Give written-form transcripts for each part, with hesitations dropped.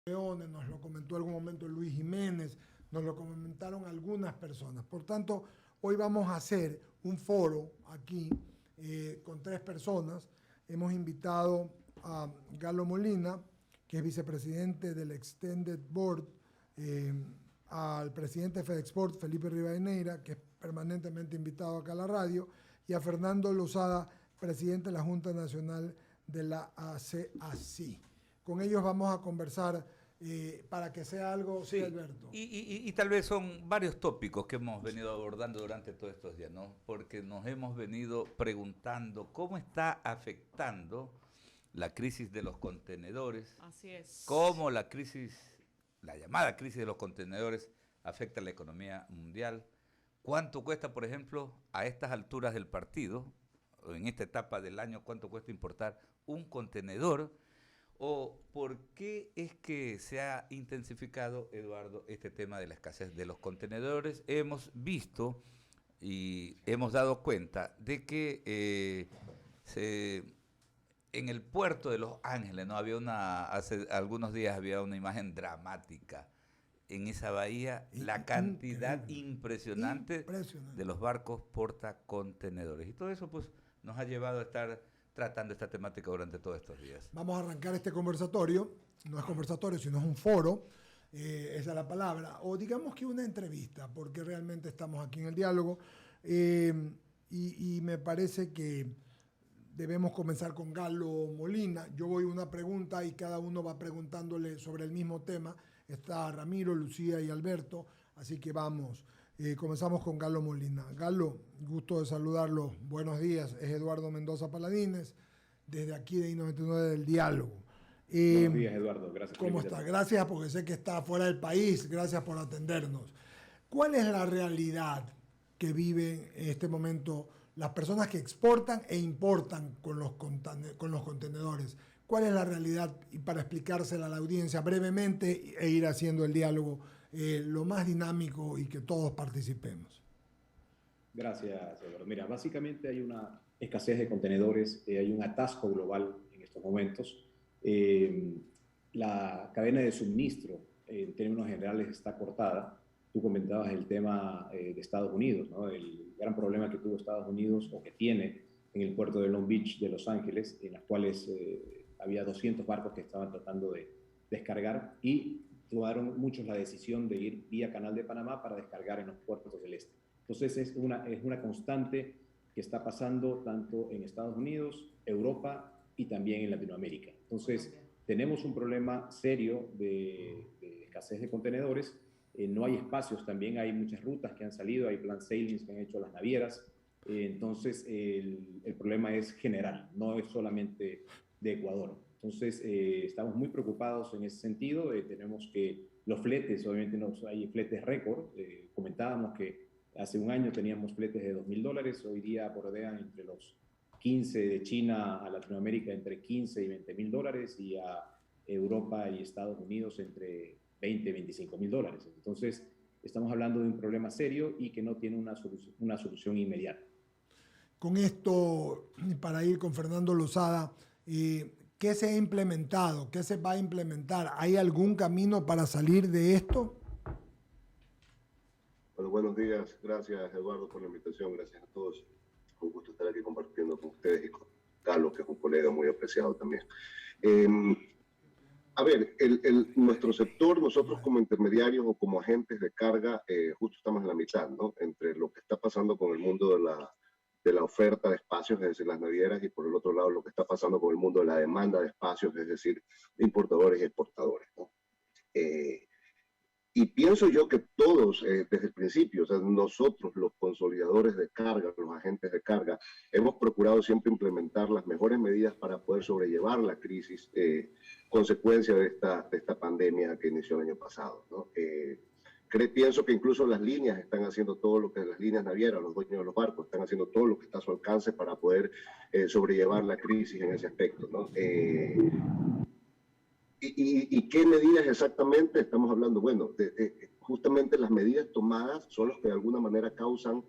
Leones, nos lo comentó en algún momento Luis Jiménez, nos lo comentaron algunas personas. Por tanto, hoy vamos a hacer un foro aquí con 3 personas. Hemos invitado a Galo Molina, que es vicepresidente del Extended Board, al presidente de FedExport, Felipe Rivadeneira, que es permanentemente invitado acá a la radio, y a Fernando Lozada, presidente de la Junta Nacional de la ACACI. Con ellos vamos a conversar para que sea algo, sí, Alberto. Y tal vez son varios tópicos que hemos venido abordando durante todos estos días, ¿no? Porque nos hemos venido preguntando cómo está afectando la crisis de los contenedores. Así es. Cómo la llamada crisis de los contenedores afecta a la economía mundial. ¿Cuánto cuesta, por ejemplo, a estas alturas del partido, o en esta etapa del año, cuánto cuesta importar un contenedor? ¿O por qué es que se ha intensificado, Eduardo, este tema de la escasez de los contenedores? Hemos visto y hemos dado cuenta de que en el puerto de Los Ángeles, ¿no? Hace algunos días había una imagen dramática. En esa bahía, la cantidad impresionante de los barcos portacontenedores. Y todo eso pues nos ha llevado a estar tratando esta temática durante todos estos días. Vamos a arrancar este conversatorio, no es conversatorio, sino es un foro, esa es la palabra, o digamos que una entrevista, porque realmente estamos aquí en el diálogo, y me parece que debemos comenzar con Galo Molina. Yo voy a una pregunta y cada uno va preguntándole sobre el mismo tema. Está Ramiro, Lucía y Alberto, así que vamos. Comenzamos con Galo Molina. Galo, gusto de saludarlo. Buenos días. Es Eduardo Mendoza Paladines, desde aquí de I99 del Diálogo. Buenos días, Eduardo. Gracias. ¿Cómo está? Gracias, porque sé que está fuera del país. Gracias por atendernos. ¿Cuál es la realidad que viven en este momento las personas que exportan e importan con los contenedores? ¿Cuál es la realidad? Y para explicársela a la audiencia brevemente e ir haciendo el diálogo lo más dinámico y que todos participemos. Gracias, Eduardo. Mira, básicamente hay una escasez de contenedores, hay un atasco global en estos momentos. La cadena de suministro, en términos generales, está cortada. Tú comentabas el tema de Estados Unidos, ¿no? El gran problema que tuvo Estados Unidos, o que tiene en el puerto de Long Beach de Los Ángeles, en las cuales había 200 barcos que estaban tratando de descargar, y tomaron muchos la decisión de ir vía Canal de Panamá para descargar en los puertos del este. Entonces es una constante que está pasando tanto en Estados Unidos, Europa y también en Latinoamérica. Entonces tenemos un problema serio de escasez de contenedores. No hay espacios, también hay muchas rutas que han salido, hay plan sailings que han hecho las navieras. Entonces el problema es general, no es solamente de Ecuador. Entonces estamos muy preocupados en ese sentido. Tenemos que los fletes, obviamente no hay fletes récord. Comentábamos que hace un año teníamos fletes de $2,000, hoy día bordean entre los 15 de China a Latinoamérica entre 15 y $20,000, y a Europa y Estados Unidos entre 20 y $25,000. Entonces estamos hablando de un problema serio y que no tiene una solución inmediata. Con esto, para ir con Fernando Lozada, ¿qué se ha implementado? ¿Qué se va a implementar? ¿Hay algún camino para salir de esto? Bueno, buenos días. Gracias, Eduardo, por la invitación. Gracias a todos. Un gusto estar aquí compartiendo con ustedes y con Carlos, que es un colega muy apreciado también. A ver, nuestro sector, nosotros como intermediarios o como agentes de carga, justo estamos en la mitad, ¿no? Entre lo que está pasando con el mundo de la oferta de espacios, es decir, las navieras, y por el otro lado lo que está pasando con el mundo de la demanda de espacios, es decir, de importadores y exportadores, ¿no? Y pienso yo que todos, desde el principio, o sea, nosotros, los consolidadores de carga, los agentes de carga, hemos procurado siempre implementar las mejores medidas para poder sobrellevar la crisis, consecuencia de esta pandemia que inició el año pasado, ¿no? Pienso que incluso las líneas están haciendo todo lo que las líneas navieras, los dueños de los barcos, están haciendo todo lo que está a su alcance para poder sobrellevar la crisis en ese aspecto, ¿no? ¿Y qué medidas exactamente estamos hablando? Bueno, justamente las medidas tomadas son las que de alguna manera causan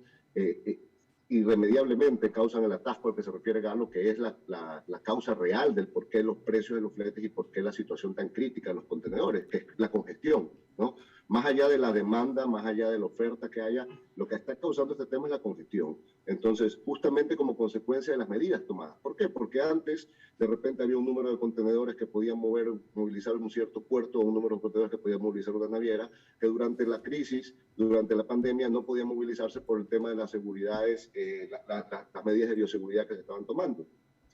irremediablemente causan el atasco al que se refiere Galo, que es la causa real del por qué los precios de los fletes y por qué la situación tan crítica en los contenedores, que es la congestión, ¿no? Más allá de la demanda, más allá de la oferta que haya, lo que está causando este tema es la congestión. Entonces, justamente como consecuencia de las medidas tomadas. ¿Por qué? Porque antes, de repente, había un número de contenedores que podían movilizar un cierto puerto, o un número de contenedores que podían movilizar una naviera, que durante la crisis, durante la pandemia, no podían movilizarse por el tema de las seguridades, las medidas de bioseguridad que se estaban tomando.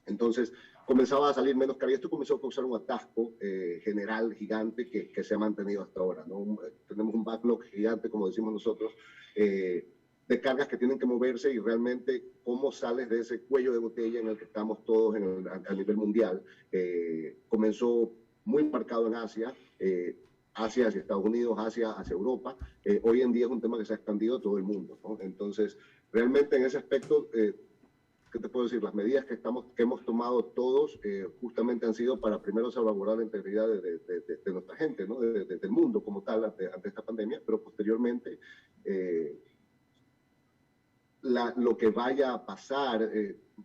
Entonces, comenzaba a salir menos carga. Esto comenzó a causar un atasco general gigante que se ha mantenido hasta ahora, ¿no? Tenemos un backlog gigante, como decimos nosotros, de cargas que tienen que moverse, y realmente cómo sales de ese cuello de botella en el que estamos todos a nivel mundial. Comenzó muy marcado en Asia, Asia hacia Estados Unidos, Asia hacia Europa. Hoy en día es un tema que se ha expandido a todo el mundo, ¿no? Entonces, realmente en ese aspecto, ¿qué te puedo decir? Las medidas que hemos tomado todos justamente han sido para primero salvaguardar la integridad de nuestra gente, ¿no? Del mundo como tal ante esta pandemia, pero posteriormente lo que vaya a pasar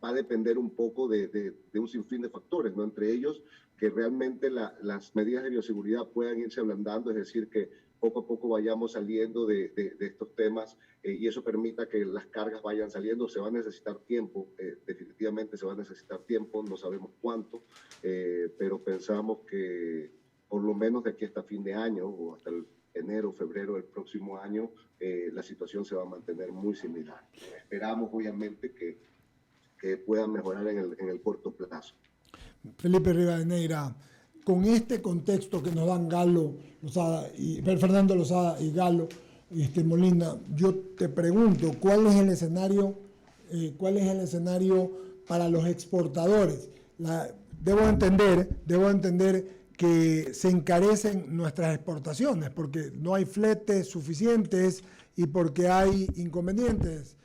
va a depender un poco de un sinfín de factores, ¿no? Entre ellos que realmente las medidas de bioseguridad puedan irse ablandando, es decir, que poco a poco vayamos saliendo de estos temas y eso permita que las cargas vayan saliendo. Se va a necesitar tiempo, definitivamente se va a necesitar tiempo, no sabemos cuánto, pero pensamos que por lo menos de aquí hasta fin de año o hasta el enero, febrero del próximo año, la situación se va a mantener muy similar. Esperamos, obviamente, que puedan mejorar en el corto plazo. Felipe Rivadeneira, con este contexto que nos dan Fernando Lozada y Galo Molina, yo te pregunto, ¿cuál es el escenario para los exportadores? Debo entender que se encarecen nuestras exportaciones porque no hay fletes suficientes y porque hay inconvenientes.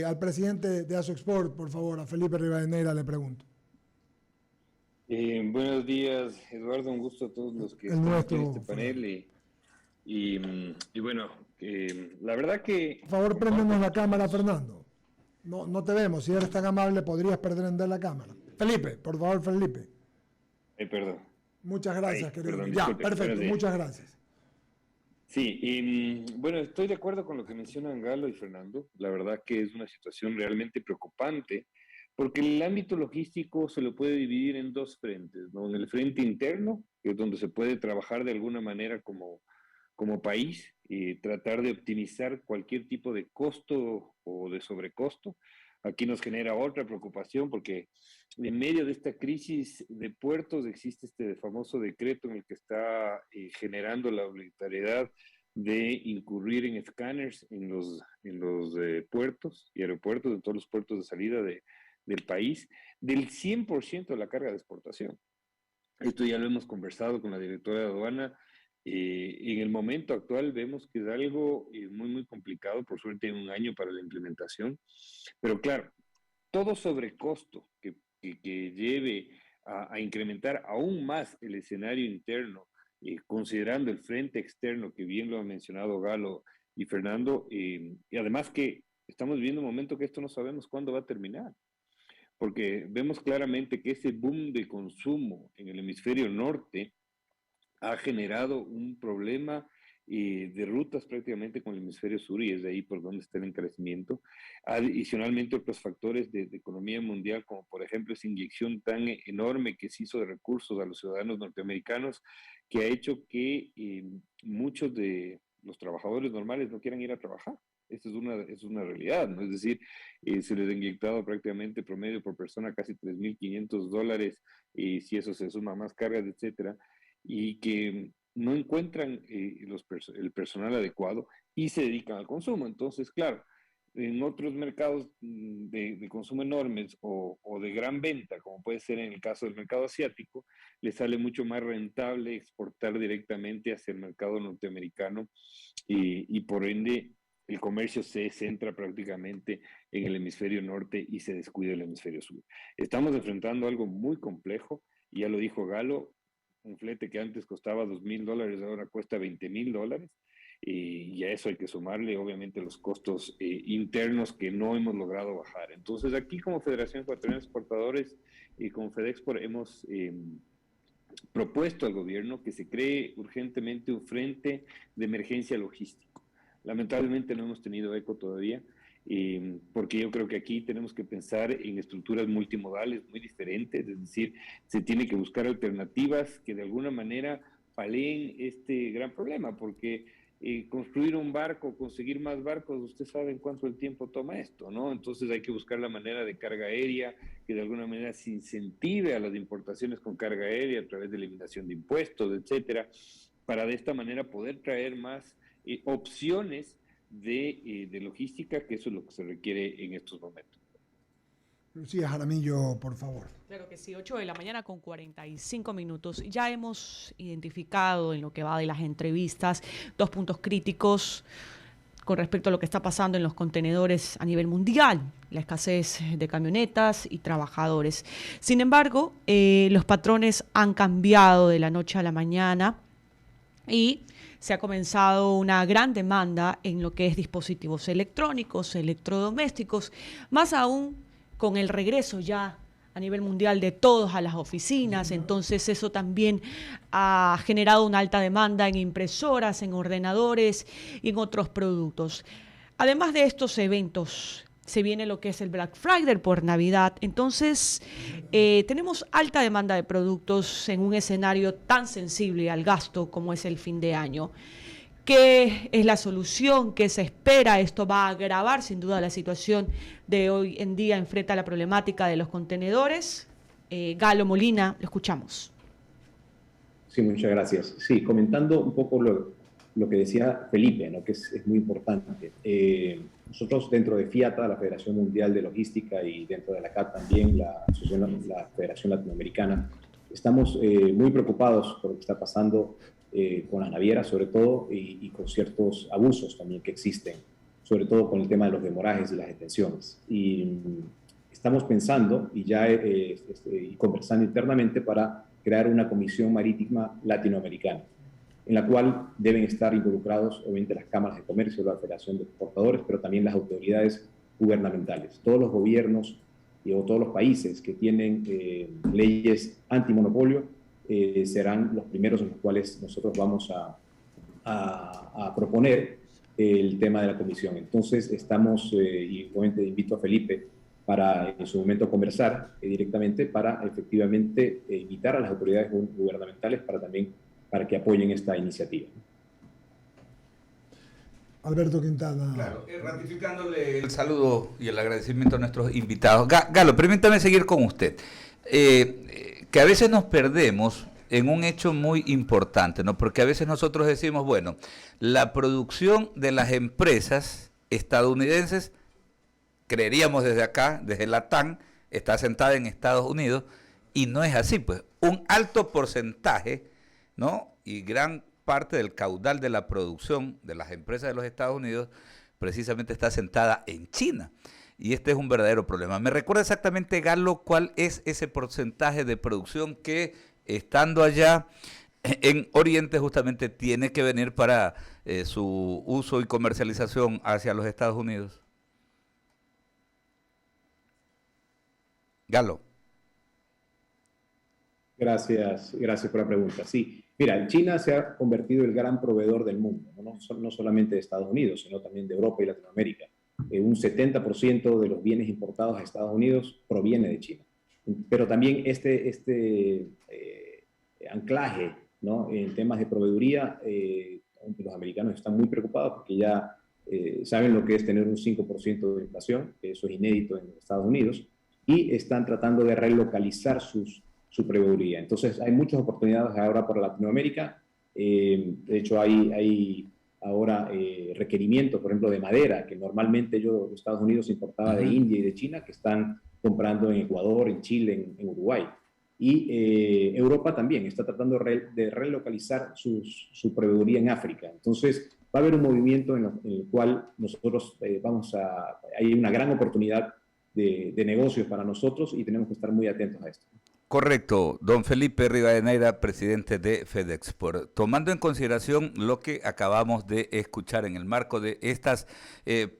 Al presidente de Asoexport, por favor, a Felipe Rivadeneira le pregunto. Buenos días, Eduardo, un gusto a todos los que están aquí en este panel. Y bueno, la verdad que... Por favor, préndenos la cámara, Fernando. No te vemos. Si eres tan amable, podrías prender la cámara. Felipe, por favor, Felipe. Perdón. Muchas gracias, querido. Perdón, ya, disculpe, perfecto, muchas gracias. Sí, bueno, estoy de acuerdo con lo que mencionan Galo y Fernando. La verdad que es una situación realmente preocupante, porque el ámbito logístico se lo puede dividir en dos frentes, ¿no? En el frente interno, que es donde se puede trabajar de alguna manera como país y tratar de optimizar cualquier tipo de costo o de sobrecosto. Aquí nos genera otra preocupación porque en medio de esta crisis de puertos existe este famoso decreto en el que está generando la obligatoriedad de incurrir en escáneres en los puertos y aeropuertos, en todos los puertos de salida del país, del 100% de la carga de exportación. Esto ya lo hemos conversado con la directora de aduana. En el momento actual vemos que es algo muy, muy complicado, por suerte hay un año para la implementación, pero claro, todo sobrecosto que lleve a incrementar aún más el escenario interno, considerando el frente externo, que bien lo han mencionado Galo y Fernando, y además que estamos viviendo un momento que esto no sabemos cuándo va a terminar, porque vemos claramente que ese boom de consumo en el hemisferio norte ha generado un problema de rutas prácticamente con el hemisferio sur, y es de ahí por donde está el encarecimiento. Adicionalmente, otros factores de economía mundial, como por ejemplo esa inyección tan enorme que se hizo de recursos a los ciudadanos norteamericanos, que ha hecho que muchos de los trabajadores normales no quieran ir a trabajar. Esto es una realidad, ¿no? Es decir, se les ha inyectado prácticamente promedio por persona casi $3,500, si eso se suma más cargas, etcétera, y que no encuentran el personal adecuado y se dedican al consumo. Entonces, claro, en otros mercados de consumo enormes o de gran venta, como puede ser en el caso del mercado asiático, les sale mucho más rentable exportar directamente hacia el mercado norteamericano y por ende el comercio se centra prácticamente en el hemisferio norte y se descuida el hemisferio sur. Estamos enfrentando algo muy complejo, y ya lo dijo Galo, un flete que antes costaba $2,000 ahora cuesta $20,000, Y a eso hay que sumarle, obviamente, los costos internos que no hemos logrado bajar. Entonces, aquí como Federación Ecuatoriana de Exportadores y como FedExport hemos propuesto al gobierno que se cree urgentemente un frente de emergencia logístico. Lamentablemente no hemos tenido eco todavía, porque yo creo que aquí tenemos que pensar en estructuras multimodales muy diferentes, es decir, se tiene que buscar alternativas que de alguna manera paleen este gran problema, porque construir un barco, conseguir más barcos, ustedes saben cuánto el tiempo toma esto, ¿no? Entonces hay que buscar la manera de carga aérea que de alguna manera se incentive a las importaciones con carga aérea a través de eliminación de impuestos, etcétera, para de esta manera poder traer más opciones de logística, que eso es lo que se requiere en estos momentos. Lucía Jaramillo, por favor. Claro que sí, 8 de la mañana con 45 minutos. Ya hemos identificado en lo que va de las entrevistas 2 puntos críticos con respecto a lo que está pasando en los contenedores a nivel mundial, la escasez de camionetas y trabajadores. Sin embargo, los patrones han cambiado de la noche a la mañana y se ha comenzado una gran demanda en lo que es dispositivos electrónicos, electrodomésticos, más aún con el regreso ya a nivel mundial de todos a las oficinas. Entonces eso también ha generado una alta demanda en impresoras, en ordenadores y en otros productos. Además de estos eventos, se viene lo que es el Black Friday por Navidad. Entonces tenemos alta demanda de productos en un escenario tan sensible al gasto como es el fin de año. ¿Qué es la solución? ¿Qué se espera? Esto va a agravar sin duda la situación de hoy en día enfrente a la problemática de los contenedores. Galo Molina, lo escuchamos. Sí, muchas gracias. Sí, comentando un poco lo que decía Felipe, ¿no? Que es muy importante. Nosotros dentro de FIATA, la Federación Mundial de Logística, y dentro de la CAT también, la Federación Latinoamericana, estamos muy preocupados por lo que está pasando con las navieras sobre todo, y con ciertos abusos también que existen, sobre todo con el tema de los demorajes y las detenciones. Y estamos pensando y ya y conversando internamente para crear una comisión marítima latinoamericana, en la cual deben estar involucrados obviamente las cámaras de comercio, la Federación de Exportadores, pero también las autoridades gubernamentales. Todos los gobiernos o todos los países que tienen leyes antimonopolio serán los primeros en los cuales nosotros vamos a proponer el tema de la comisión. Entonces estamos, y obviamente invito a Felipe para en su momento conversar directamente para efectivamente invitar a las autoridades gubernamentales para que apoyen esta iniciativa. Alberto Quintana. Claro, ratificándole el saludo y el agradecimiento a nuestros invitados. Galo, permítame seguir con usted. Que a veces nos perdemos en un hecho muy importante, ¿no? Porque a veces nosotros decimos, bueno, la producción de las empresas estadounidenses, creeríamos desde acá, desde la TAN, está asentada en Estados Unidos, y no es así, pues. Un alto porcentaje, ¿no? Y gran parte del caudal de la producción de las empresas de los Estados Unidos precisamente está asentada en China. Y este es un verdadero problema. ¿Me recuerda exactamente, Galo, cuál es ese porcentaje de producción que, estando allá en Oriente, justamente tiene que venir para su uso y comercialización hacia los Estados Unidos? Galo. Gracias por la pregunta. Sí, mira, China se ha convertido en el gran proveedor del mundo, no solamente de Estados Unidos, sino también de Europa y Latinoamérica. Un 70% de los bienes importados a Estados Unidos proviene de China. Pero también este anclaje, ¿no? En temas de proveeduría, los americanos están muy preocupados porque ya saben lo que es tener un 5% de inflación, que eso es inédito en Estados Unidos, y están tratando de relocalizar su proveeduría. Entonces hay muchas oportunidades ahora para Latinoamérica. De hecho hay ahora requerimientos, por ejemplo, de madera, que normalmente Estados Unidos importaba de India y de China, que están comprando en Ecuador, en Chile, en Uruguay. Y Europa también está tratando de relocalizar su proveeduría en África. Entonces va a haber un movimiento en el cual nosotros hay una gran oportunidad de negocios para nosotros y tenemos que estar muy atentos a esto. Correcto, don Felipe Rivadeneira, presidente de FedExport. Tomando en consideración lo que acabamos de escuchar en el marco de estas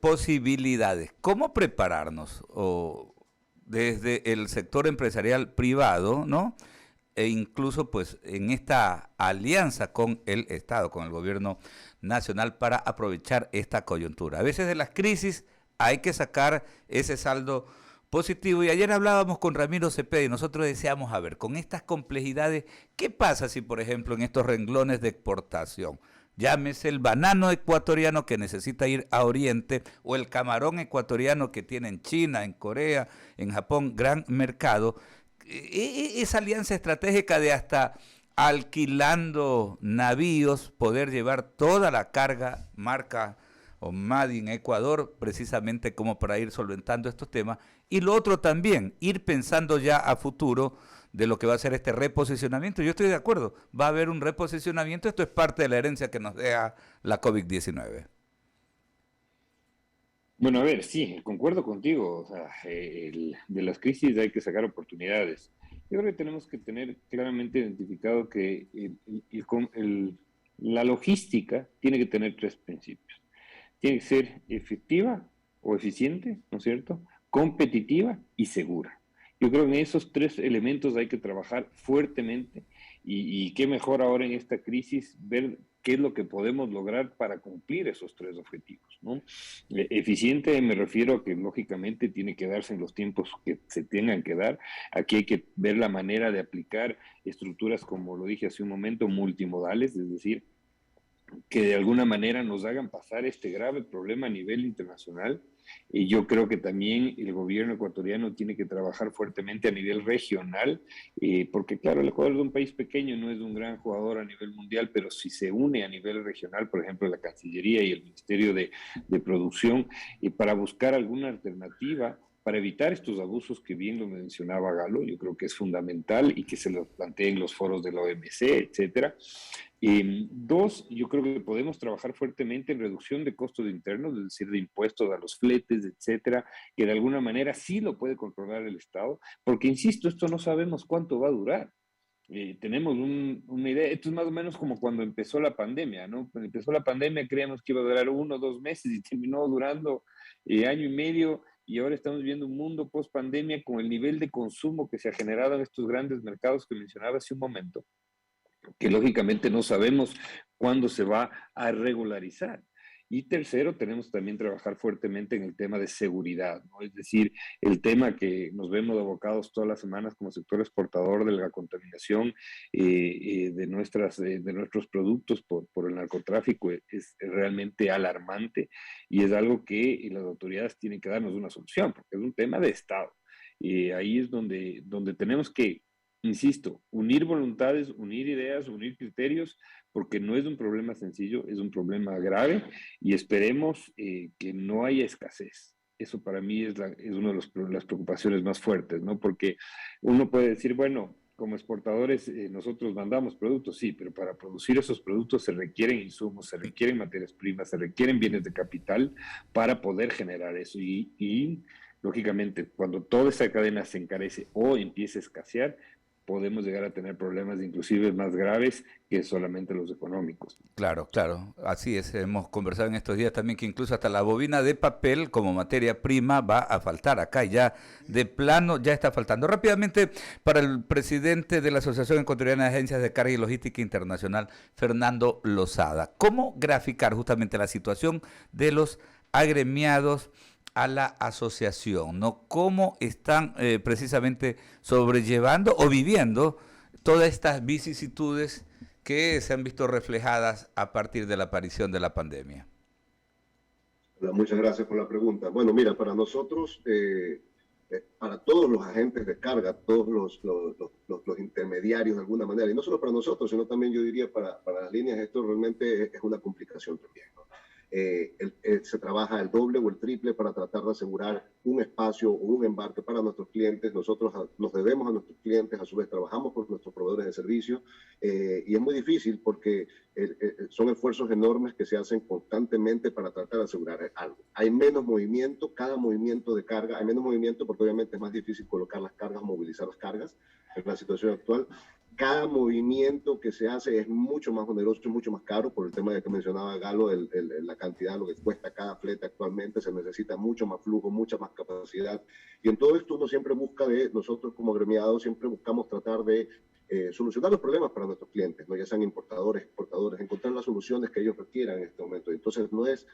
posibilidades, ¿cómo prepararnos desde el sector empresarial privado, ¿no? E incluso pues en esta alianza con el Estado, con el gobierno nacional para aprovechar esta coyuntura? A veces de las crisis hay que sacar ese saldo positivo. Y ayer hablábamos con Ramiro Cepeda y nosotros decíamos, a ver, con estas complejidades, ¿qué pasa si, por ejemplo, en estos renglones de exportación, llámese el banano ecuatoriano que necesita ir a Oriente o el camarón ecuatoriano que tiene en China, en Corea, en Japón, gran mercado, esa alianza estratégica de hasta alquilando navíos, poder llevar toda la carga marca o Made in Ecuador, precisamente como para ir solventando estos temas? Y lo otro también, ir pensando ya a futuro de lo que va a ser este reposicionamiento. Yo estoy de acuerdo, va a haber un reposicionamiento, esto es parte de la herencia que nos deja la COVID-19. Bueno, a ver, sí, concuerdo contigo. O sea, de las crisis hay que sacar oportunidades. Yo creo que tenemos que tener claramente identificado que la logística tiene que tener tres principios. Tiene que ser efectiva o eficiente, ¿no es cierto?, competitiva y segura. Yo creo que en esos tres elementos hay que trabajar fuertemente y qué mejor ahora en esta crisis ver qué es lo que podemos lograr para cumplir esos tres objetivos, ¿no? Eficiente me refiero a que lógicamente tiene que darse en los tiempos que se tengan que dar. Aquí hay que ver la manera de aplicar estructuras, como lo dije hace un momento, multimodales, es decir, que de alguna manera nos hagan pasar este grave problema a nivel internacional. Y yo creo que también el gobierno ecuatoriano tiene que trabajar fuertemente a nivel regional, porque claro, el Ecuador es un país pequeño, no es un gran jugador a nivel mundial, pero si se une a nivel regional, por ejemplo, la Cancillería y el Ministerio de Producción, para buscar alguna alternativa para evitar estos abusos que bien lo mencionaba Galo, yo creo que es fundamental y que se los planteen los foros de la OMC, etcétera. Dos, yo creo que podemos trabajar fuertemente en reducción de costos internos, es decir, de impuestos a los fletes, etcétera, que de alguna manera sí lo puede controlar el Estado, porque insisto, esto no sabemos cuánto va a durar. Tenemos una idea, esto es más o menos como cuando empezó la pandemia, ¿no? Cuando empezó la pandemia creíamos que iba a durar 1 o 2 meses y terminó durando año y medio, y ahora estamos viendo un mundo post pandemia con el nivel de consumo que se ha generado en estos grandes mercados que mencionaba hace un momento, que lógicamente no sabemos cuándo se va a regularizar. Y tercero, tenemos también trabajar fuertemente en el tema de seguridad, ¿no? Es decir, el tema que nos vemos abocados todas las semanas como sector exportador de la contaminación de nuestros productos por el narcotráfico es realmente alarmante y es algo que las autoridades tienen que darnos una solución, porque es un tema de Estado. Ahí es donde tenemos que, insisto, unir voluntades, unir ideas, unir criterios, porque no es un problema sencillo, es un problema grave y esperemos que no haya escasez. Eso para mí es una de las preocupaciones más fuertes, ¿no? Porque uno puede decir, bueno, como exportadores nosotros mandamos productos, sí, pero para producir esos productos se requieren insumos, se requieren materias primas, se requieren bienes de capital para poder generar eso. Y lógicamente, cuando toda esa cadena se encarece o empieza a escasear, podemos llegar a tener problemas inclusive más graves que solamente los económicos. Claro, claro, así es. Hemos conversado en estos días también que incluso hasta la bobina de papel como materia prima va a faltar acá, ya de plano ya está faltando. Rápidamente, para el presidente de la Asociación Ecuatoriana de Agencias de Carga y Logística Internacional, Fernando Lozada, ¿cómo graficar justamente la situación de los agremiados a la asociación, ¿no? ¿Cómo están precisamente sobrellevando o viviendo todas estas vicisitudes que se han visto reflejadas a partir de la aparición de la pandemia? Muchas gracias por la pregunta. Bueno, mira, para nosotros, para todos los agentes de carga, todos los intermediarios de alguna manera, y no solo para nosotros, sino también yo diría para las líneas, esto realmente es una complicación también, ¿no? Se trabaja el doble o el triple para tratar de asegurar un espacio o un embarque para nuestros clientes. Nosotros nos debemos a nuestros clientes, a su vez trabajamos con nuestros proveedores de servicio y es muy difícil porque son esfuerzos enormes que se hacen constantemente para tratar de asegurar algo. Hay menos movimiento, cada movimiento de carga, hay menos movimiento porque obviamente es más difícil colocar las cargas, movilizar las cargas en la situación actual. Cada movimiento que se hace es mucho más oneroso y mucho más caro por el tema de que mencionaba Galo, la cantidad, lo que cuesta cada flete actualmente, se necesita mucho más flujo, mucha más capacidad. Y en todo esto uno siempre busca nosotros como gremiados, siempre buscamos tratar de solucionar los problemas para nuestros clientes, ¿no? Ya sean importadores, exportadores, encontrar las soluciones que ellos requieran en este momento. Entonces no es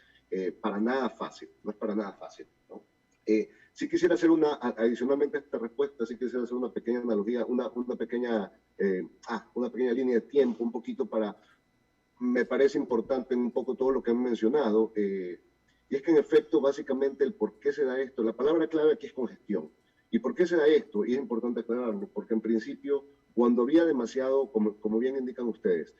para nada fácil, no es para nada fácil, ¿no? Sí quisiera hacer adicionalmente a esta respuesta, sí quisiera hacer una pequeña analogía, una pequeña línea de tiempo, un poquito me parece importante un poco todo lo que han mencionado, y es que en efecto, básicamente, el por qué se da esto, la palabra clave aquí es congestión. ¿Y por qué se da esto? Y es importante aclararlo, porque en principio, cuando había demasiado, como bien indican ustedes,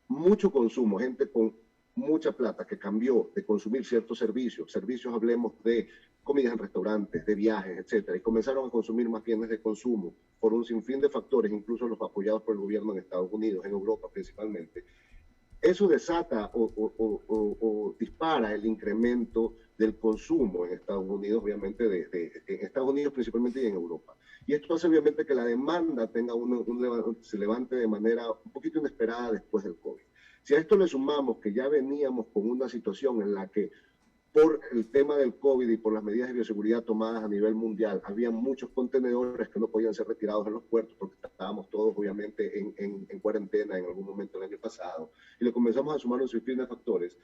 mucho consumo, gente con mucha plata que cambió de consumir ciertos servicios, hablemos de comidas en restaurantes, de viajes, etcétera, y comenzaron a consumir más bienes de consumo por un sinfín de factores, incluso los apoyados por el gobierno en Estados Unidos, en Europa principalmente. Eso desata o dispara el incremento del consumo en Estados Unidos, obviamente, en Estados Unidos principalmente y en Europa. Y esto hace obviamente que la demanda se levante de manera un poquito inesperada después del COVID. Si a esto le sumamos que ya veníamos con una situación en la que por el tema del COVID y por las medidas de bioseguridad tomadas a nivel mundial, había muchos contenedores que no podían ser retirados en los puertos porque estábamos todos obviamente en cuarentena en algún momento del año pasado, y le comenzamos a sumar un sinfín de factores,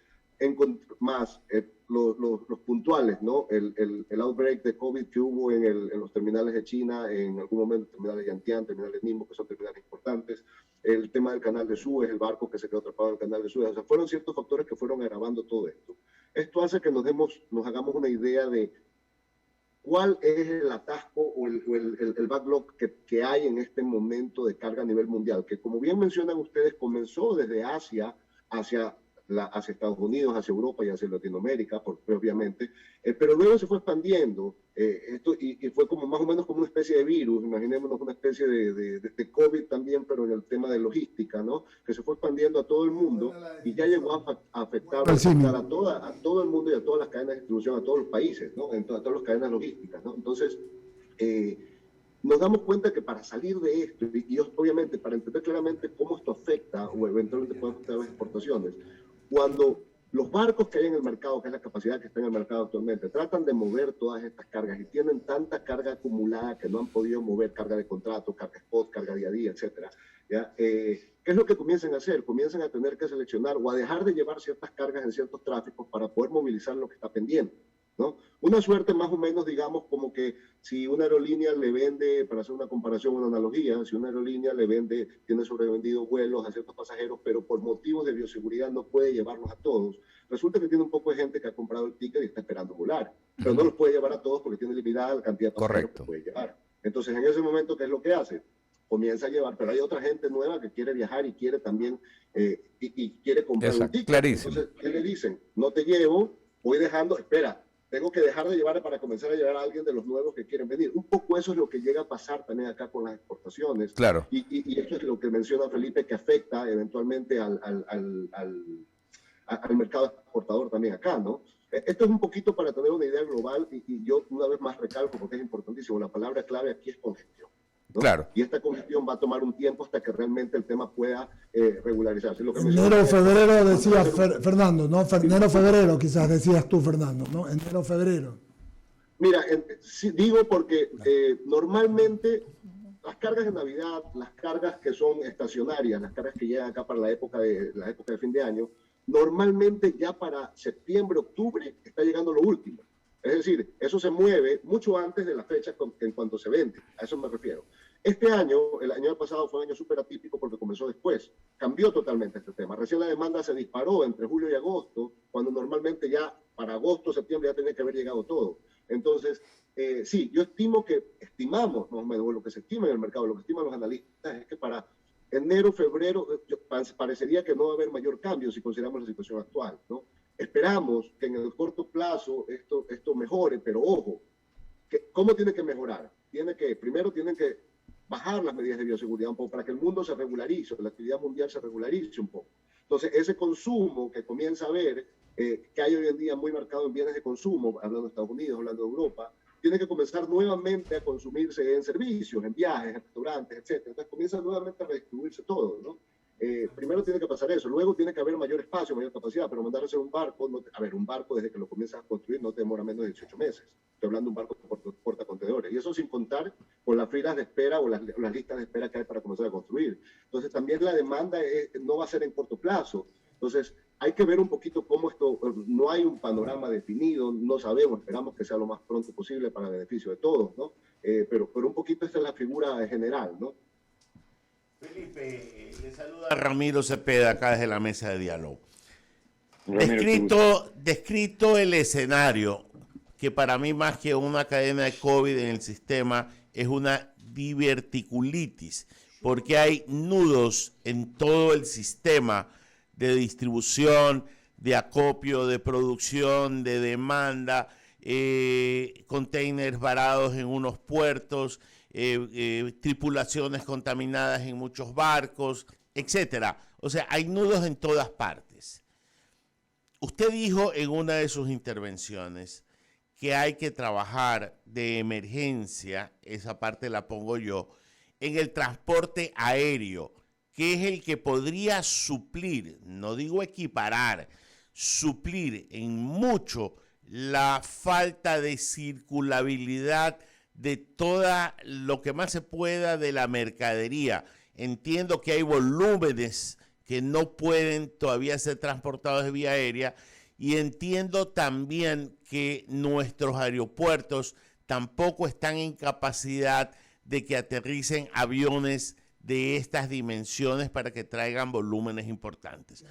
más los puntuales, ¿no? El outbreak de COVID que hubo en los terminales de China, en algún momento terminales de Yantian, terminales de Ningbo, que son terminales importantes, el tema del canal de Suez, el barco que se quedó atrapado en el canal de Suez, o sea, fueron ciertos factores que fueron agravando todo esto. Esto hace que nos hagamos una idea de cuál es el atasco o el backlog que hay en este momento de carga a nivel mundial, que como bien mencionan ustedes, comenzó desde Asia hacia Estados Unidos, hacia Europa y hacia Latinoamérica, obviamente, pero luego se fue expandiendo y fue como más o menos como una especie de virus, imaginémonos una especie de COVID también, pero en el tema de logística, ¿no? Que se fue expandiendo a todo el mundo y ya llegó a afectar a todo el mundo y a todas las cadenas de distribución, a todos los países, ¿no? A todas las cadenas logísticas, ¿no? Entonces, nos damos cuenta que para salir de esto, y obviamente para entender claramente cómo esto afecta o eventualmente puede afectar las exportaciones, cuando los barcos que hay en el mercado, que es la capacidad que está en el mercado actualmente, tratan de mover todas estas cargas y tienen tanta carga acumulada que no han podido mover carga de contrato, carga spot, carga día a día, etcétera, ¿ya? ¿Qué es lo que comienzan a hacer? Comienzan a tener que seleccionar o a dejar de llevar ciertas cargas en ciertos tráficos para poder movilizar lo que está pendiente, ¿no? Una suerte más o menos, digamos, como que si una aerolínea le vende, para hacer una comparación, una analogía, si una aerolínea tiene sobrevendido vuelos a ciertos pasajeros, pero por motivos de bioseguridad no puede llevarlos a todos, resulta que tiene un poco de gente que ha comprado el ticket y está esperando volar, pero no los puede llevar a todos porque tiene limitada la cantidad de pasajeros que puede llevar. Entonces, en ese momento, ¿qué es lo que hace? Comienza a llevar, pero hay otra gente nueva que quiere viajar y quiere también, y quiere comprar un ticket. Clarísimo. Entonces, ¿qué le dicen? No te llevo, voy dejando, espera, tengo que dejar de llevar para comenzar a llevar a alguien de los nuevos que quieren venir. Un poco eso es lo que llega a pasar también acá con las exportaciones. Claro. Y esto es lo que menciona Felipe, que afecta eventualmente al mercado exportador también acá, ¿no? Esto es un poquito para tener una idea global y yo una vez más recalco porque es importantísimo. La palabra clave aquí es congestión, ¿no? Claro. Y esta congestión va a tomar un tiempo hasta que realmente el tema pueda regularizarse. Enero, febrero, decía Fernando, ¿no? Enero, febrero, quizás decías tú, Fernando, ¿no? Enero, febrero. Mira, sí, digo porque normalmente las cargas de Navidad, las cargas que son estacionarias, las cargas que llegan acá para la época de fin de año, normalmente ya para septiembre, octubre está llegando lo último. Es decir, eso se mueve mucho antes de la fecha en cuanto se vende. A eso me refiero. Este año, el año pasado fue un año súper atípico porque comenzó después. Cambió totalmente este tema. Recién la demanda se disparó entre julio y agosto, cuando normalmente ya para agosto, septiembre ya tenía que haber llegado todo. Entonces, sí, estimamos más o menos lo que se estima en el mercado, lo que estiman los analistas es que para enero, febrero, parecería que no va a haber mayor cambio si consideramos la situación actual, ¿no? Esperamos que en el corto plazo esto mejore, pero ojo, ¿cómo tiene que mejorar? Primero tienen que bajar las medidas de bioseguridad un poco para que el mundo se regularice, la actividad mundial se regularice un poco. Entonces, ese consumo que comienza a ver, que hay hoy en día muy marcado en bienes de consumo, hablando de Estados Unidos, hablando de Europa, tiene que comenzar nuevamente a consumirse en servicios, en viajes, en restaurantes, etc. Entonces comienza nuevamente a redistribuirse todo, ¿no? Primero tiene que pasar eso, luego tiene que haber mayor espacio, mayor capacidad, pero mandar a hacer un barco, a ver, un barco desde que lo comienzas a construir no te demora menos de 18 meses. Estoy hablando de un barco portacontenedores. Y eso sin contar con las filas de espera o las listas de espera que hay para comenzar a construir. Entonces también la demanda no va a ser en corto plazo. Entonces hay que ver un poquito cómo esto, no hay un panorama definido, no sabemos, esperamos que sea lo más pronto posible para el beneficio de todos, ¿no? Pero un poquito esta es la figura general, ¿no? Felipe, le saluda Ramiro Cepeda acá desde la mesa de diálogo. Descrito el escenario, que para mí más que una cadena de COVID en el sistema es una diverticulitis, porque hay nudos en todo el sistema de distribución, de acopio, de producción, de demanda, containers varados en unos puertos, tripulaciones contaminadas en muchos barcos, etcétera. O sea, hay nudos en todas partes. Usted dijo en una de sus intervenciones que hay que trabajar de emergencia, esa parte la pongo yo, en el transporte aéreo, que es el que podría suplir, no digo equiparar, suplir en mucho la falta de circulabilidad de toda lo que más se pueda de la mercadería. Entiendo que hay volúmenes que no pueden todavía ser transportados de vía aérea y entiendo también que nuestros aeropuertos tampoco están en capacidad de que aterricen aviones de estas dimensiones para que traigan volúmenes importantes.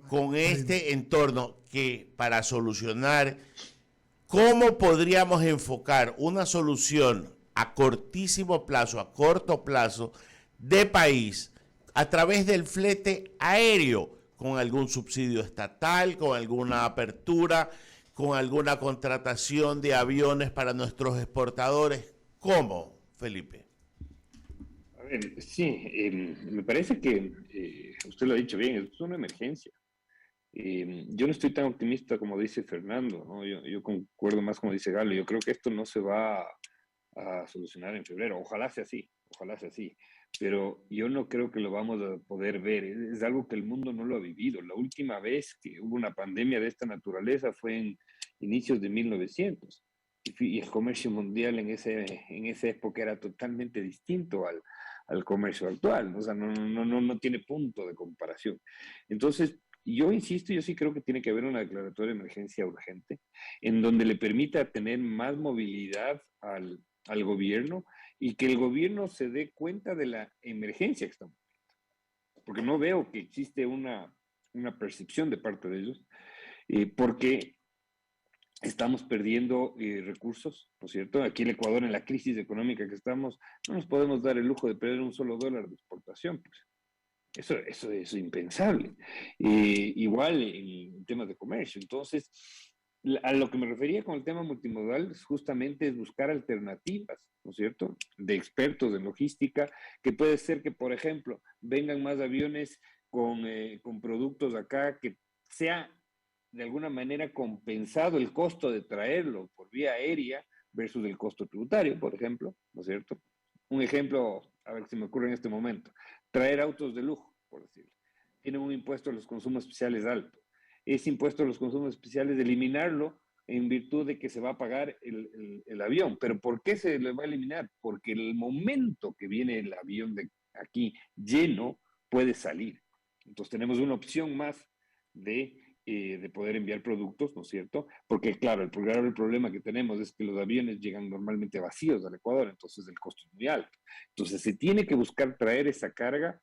Con este entorno que para solucionar, ¿cómo podríamos enfocar una solución a cortísimo plazo, a corto plazo, de país a través del flete aéreo, con algún subsidio estatal, con alguna apertura, con alguna contratación de aviones para nuestros exportadores? ¿Cómo, Felipe? A ver, sí, me parece que usted lo ha dicho bien, es una emergencia. Yo no estoy tan optimista como dice Fernando, ¿no? Yo concuerdo más como dice Galo. Yo creo que esto no se va a solucionar en febrero. Ojalá sea así, pero yo no creo que lo vamos a poder ver. Es algo que el mundo no lo ha vivido. La última vez que hubo una pandemia de esta naturaleza fue en inicios de 1900 y el comercio mundial en esa época era totalmente distinto al comercio actual. O sea, no tiene punto de comparación. Entonces, yo insisto, yo sí creo que tiene que haber una declaratoria de emergencia urgente en donde le permita tener más movilidad al gobierno y que el gobierno se dé cuenta de la emergencia que estamos viviendo. Porque no veo que existe una percepción de parte de ellos, porque estamos perdiendo recursos, ¿no es cierto? Aquí en Ecuador, en la crisis económica que estamos, no nos podemos dar el lujo de perder un solo dólar de exportación, pues. Eso es impensable. Igual en temas de comercio. Entonces, a lo que me refería con el tema multimodal justamente es buscar alternativas, ¿no es cierto?, de expertos en logística, que puede ser que, por ejemplo, vengan más aviones con productos acá, que sea de alguna manera compensado el costo de traerlo por vía aérea versus el costo tributario, por ejemplo, ¿no es cierto? Un ejemplo, a ver si me ocurre en este momento. Traer autos de lujo, por decirlo. Tienen un impuesto a los consumos especiales alto. Ese impuesto a los consumos especiales, eliminarlo en virtud de que se va a pagar el avión. ¿Pero por qué se le va a eliminar? Porque el momento que viene el avión de aquí lleno puede salir. Entonces tenemos una opción más de poder enviar productos, ¿no es cierto? Porque claro, el problema que tenemos es que los aviones llegan normalmente vacíos al Ecuador, entonces el costo es muy alto. Entonces se tiene que buscar traer esa carga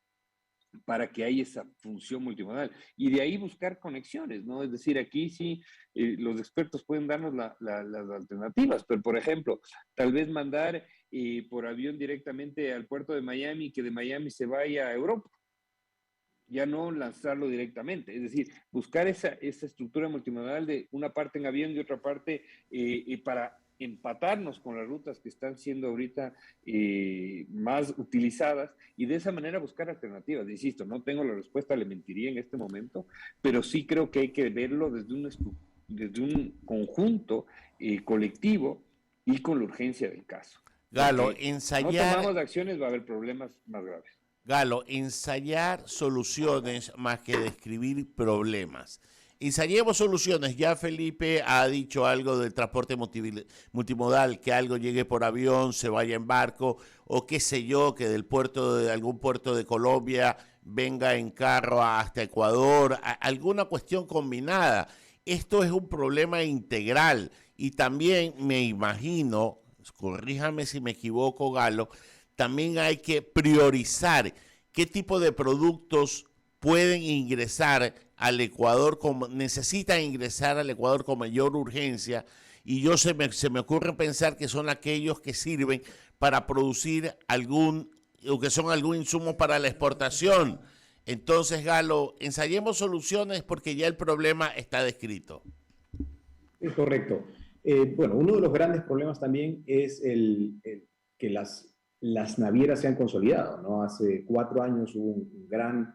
para que haya esa función multimodal y de ahí buscar conexiones, ¿no? Es decir, aquí sí los expertos pueden darnos las alternativas, pero por ejemplo, tal vez mandar por avión directamente al puerto de Miami, que de Miami se vaya a Europa, ya no lanzarlo directamente, es decir, buscar esa estructura multimodal de una parte en avión y otra parte para empatarnos con las rutas que están siendo ahorita más utilizadas y de esa manera buscar alternativas. Insisto, no tengo la respuesta, le mentiría en este momento, pero sí creo que hay que verlo desde un conjunto colectivo y con la urgencia del caso. Galo, Porque ensayar... no tomamos acciones, va a haber problemas más graves. Galo, ensayar soluciones más que describir problemas. Ensayemos soluciones. Ya Felipe ha dicho algo del transporte multimodal, que algo llegue por avión, se vaya en barco, o qué sé yo, que del puerto de algún puerto de Colombia venga en carro hasta Ecuador, alguna cuestión combinada. Esto es un problema integral y también me imagino, corríjame si me equivoco, Galo, también hay que priorizar qué tipo de productos pueden ingresar al Ecuador, necesitan ingresar al Ecuador con mayor urgencia, y se me ocurre pensar que son aquellos que sirven para producir o que son algún insumo para la exportación. Entonces, Galo, ensayemos soluciones porque ya el problema está descrito. Es correcto. Bueno, uno de los grandes problemas también es que las navieras se han consolidado, ¿no? Hace 4 años hubo un gran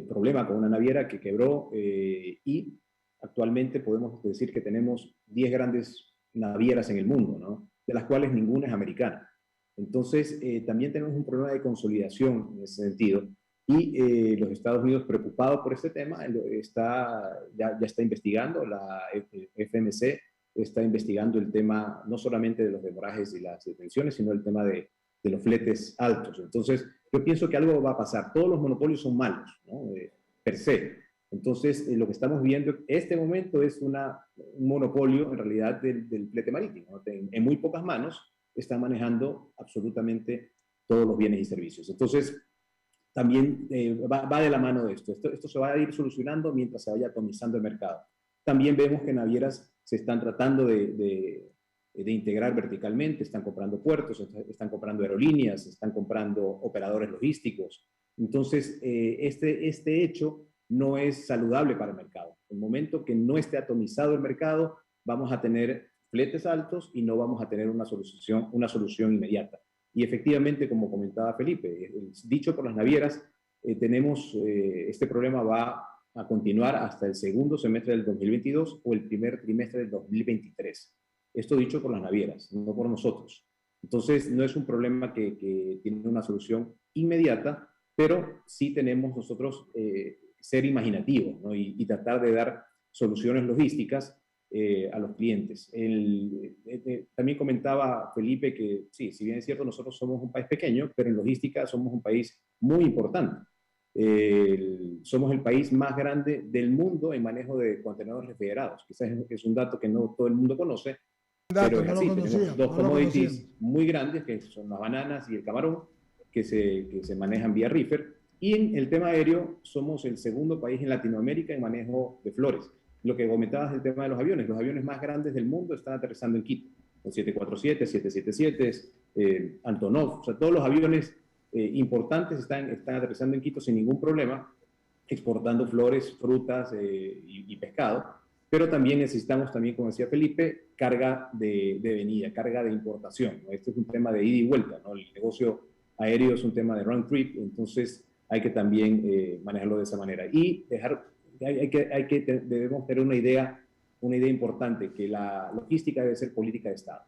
problema con una naviera que quebró y actualmente podemos decir que tenemos 10 grandes navieras en el mundo, ¿no? De las cuales ninguna es americana. Entonces, también tenemos un problema de consolidación en ese sentido y los Estados Unidos, preocupados por este tema, ya está investigando, la FMC está investigando el tema no solamente de los demorajes y las detenciones, sino el tema de los fletes altos. Entonces, yo pienso que algo va a pasar. Todos los monopolios son malos, ¿no? Per se. Entonces, lo que estamos viendo en este momento es un monopolio, en realidad, del flete marítimo, ¿no? En muy pocas manos están manejando absolutamente todos los bienes y servicios. Entonces, también va de la mano de esto. Esto se va a ir solucionando mientras se vaya atomizando el mercado. También vemos que navieras se están tratando de integrar verticalmente, están comprando puertos, están comprando aerolíneas, están comprando operadores logísticos. Entonces, este hecho no es saludable para el mercado. En el momento que no esté atomizado el mercado, vamos a tener fletes altos y no vamos a tener una solución inmediata. Y efectivamente, como comentaba Felipe, dicho por las navieras, este problema va a continuar hasta el segundo semestre del 2022 o el primer trimestre del 2023. Esto dicho por las navieras, no por nosotros. Entonces, no es un problema que tiene una solución inmediata, pero sí tenemos nosotros ser imaginativos, ¿no? y tratar de dar soluciones logísticas a los clientes. También comentaba Felipe que sí, si bien es cierto, nosotros somos un país pequeño, pero en logística somos un país muy importante. Somos el país más grande del mundo en manejo de contenedores refrigerados. Quizás es un dato que no todo el mundo conoce, pero es así. Tenemos dos commodities muy grandes, que son las bananas y el camarón, que se manejan vía reefer. Y en el tema aéreo, somos el segundo país en Latinoamérica en manejo de flores. Lo que comentabas del tema de los aviones más grandes del mundo están aterrizando en Quito. Los 747, 777, Antonov, o sea, todos los aviones importantes están aterrizando en Quito sin ningún problema, exportando flores, frutas y pescado, pero también necesitamos, como decía Felipe, carga de venida, carga de importación, ¿no? Este es un tema de ida y vuelta, ¿no? El negocio aéreo es un tema de round trip, entonces hay que también manejarlo de esa manera. Y debemos tener una idea importante, que la logística debe ser política de Estado,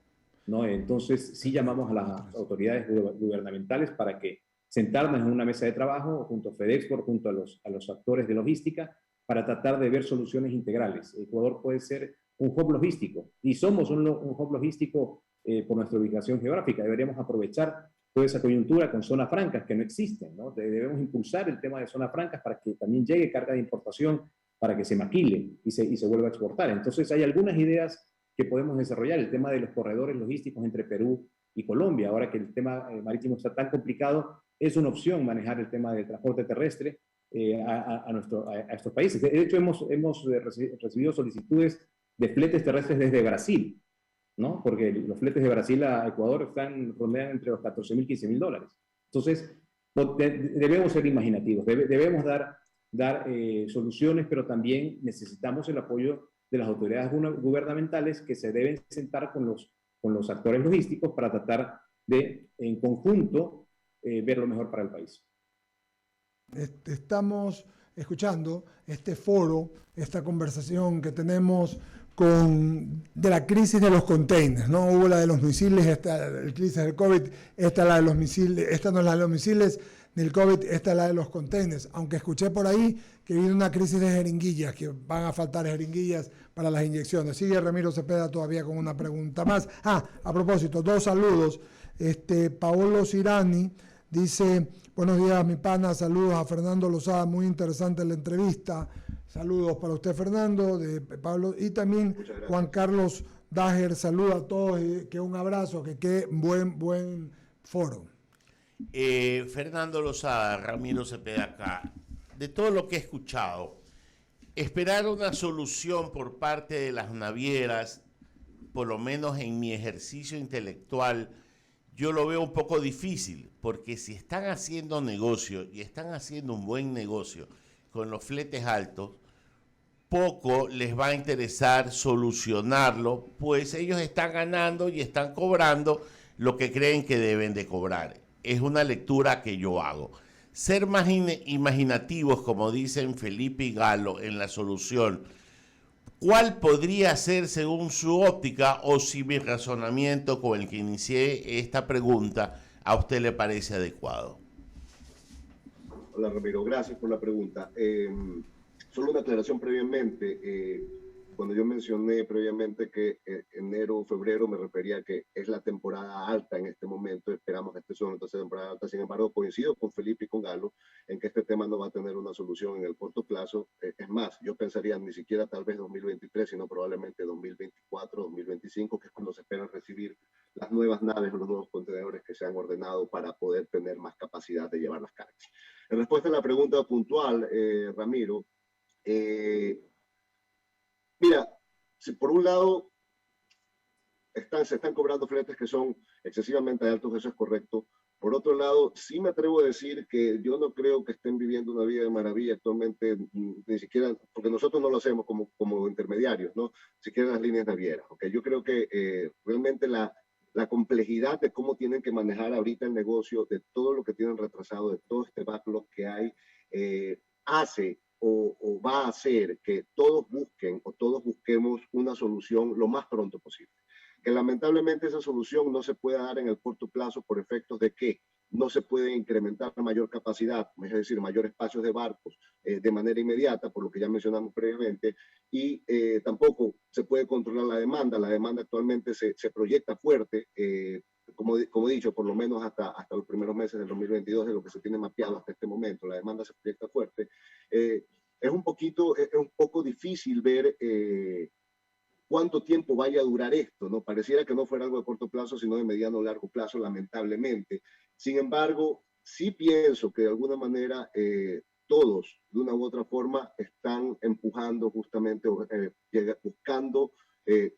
¿no? Entonces, sí llamamos a las autoridades gubernamentales para que sentarnos en una mesa de trabajo junto a FedExport, junto a los actores de logística, para tratar de ver soluciones integrales. Ecuador puede ser un hub logístico, y somos un hub logístico por nuestra ubicación geográfica. Deberíamos aprovechar toda esa coyuntura con zonas francas que no existen, ¿no? Debemos impulsar el tema de zonas francas para que también llegue carga de importación, para que se maquile y se vuelva a exportar. Entonces, hay algunas ideas que podemos desarrollar. El tema de los corredores logísticos entre Perú y Colombia, ahora que el tema marítimo está tan complicado, es una opción manejar el tema del transporte terrestre a estos países. De hecho, hemos recibido solicitudes de fletes terrestres desde Brasil, ¿no? Porque los fletes de Brasil a Ecuador rondean entre los $14,000 y $15,000. Entonces, debemos ser imaginativos, debemos dar soluciones, pero también necesitamos el apoyo de las autoridades gubernamentales, que se deben sentar con con los actores logísticos para tratar de, en conjunto, ver lo mejor para el país. Estamos escuchando este foro, esta conversación que tenemos de la crisis de los containers, ¿no? Hubo la de los misiles, la crisis del COVID, esta la de los misiles, esta no es la de los misiles del COVID, esta es la de los containers. Aunque escuché por ahí que viene una crisis de jeringuillas, que van a faltar jeringuillas para las inyecciones. Sigue Ramiro Cepeda todavía con una pregunta más. A propósito, 2 saludos. Paolo Cirani dice: buenos días, mi pana, saludos a Fernando Lozada, muy interesante la entrevista. Saludos para usted, Fernando, de Pablo, y también Juan Carlos Dager, saludos a todos, y que un abrazo, que qué buen foro. Fernando Lozada, Ramiro Cepeda acá. De todo lo que he escuchado, esperar una solución por parte de las navieras, por lo menos en mi ejercicio intelectual, yo lo veo un poco difícil, porque si están haciendo negocio y están haciendo un buen negocio con los fletes altos, poco les va a interesar solucionarlo, pues ellos están ganando y están cobrando lo que creen que deben de cobrar. Es una lectura que yo hago. Ser más imaginativos, como dicen Felipe y Galo, en la solución. ¿Cuál podría ser, según su óptica, o si mi razonamiento con el que inicié esta pregunta a usted le parece adecuado? Hola, Ramiro, gracias por la pregunta. Solo una aclaración previamente. Cuando yo mencioné previamente que enero, febrero, me refería a que es la temporada alta en este momento, esperamos que esté sobre esta temporada alta. Sin embargo, coincido con Felipe y con Galo en que este tema no va a tener una solución en el corto plazo. Es más, yo pensaría ni siquiera tal vez 2023, sino probablemente 2024, 2025, que es cuando se esperan recibir las nuevas naves, los nuevos contenedores que se han ordenado para poder tener más capacidad de llevar las cargas. En respuesta a la pregunta puntual, Ramiro, mira, si por un lado se están cobrando fletes que son excesivamente altos, eso es correcto. Por otro lado, sí me atrevo a decir que yo no creo que estén viviendo una vida de maravilla actualmente, ni siquiera, porque nosotros no lo hacemos como intermediarios, ¿no? Siquiera las líneas navieras, ¿ok? Yo creo que realmente la complejidad de cómo tienen que manejar ahorita el negocio, de todo lo que tienen retrasado, de todo este backlog que hay, hace o va a hacer que todos busquen o todos busquemos una solución lo más pronto posible. Que lamentablemente esa solución no se pueda dar en el corto plazo por efectos de que no se puede incrementar mayor capacidad, es decir, mayor espacios de barcos de manera inmediata, por lo que ya mencionamos previamente, y tampoco se puede controlar la demanda. La demanda actualmente se proyecta fuerte, como he dicho, por lo menos hasta los primeros meses del 2022, de lo que se tiene mapeado hasta este momento. La demanda se proyecta fuerte. Es un poco difícil ver cuánto tiempo vaya a durar esto, ¿no? Pareciera que no fuera algo de corto plazo, sino de mediano o largo plazo, lamentablemente. Sin embargo, sí pienso que de alguna manera todos, de una u otra forma, están empujando justamente, buscando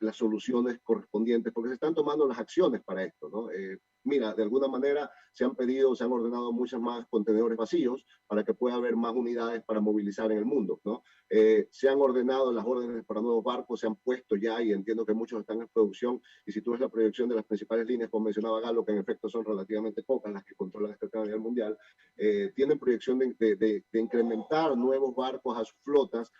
las soluciones correspondientes, porque se están tomando las acciones para esto, ¿no? Mira, de alguna manera se han ordenado muchos más contenedores vacíos para que pueda haber más unidades para movilizar en el mundo, ¿no? Se han ordenado las órdenes para nuevos barcos, se han puesto ya, y entiendo que muchos están en producción, y si tú ves la proyección de las principales líneas, como mencionaba Galo, que en efecto son relativamente pocas las que controlan este tema a nivel mundial, tienen proyección de incrementar nuevos barcos a sus flotas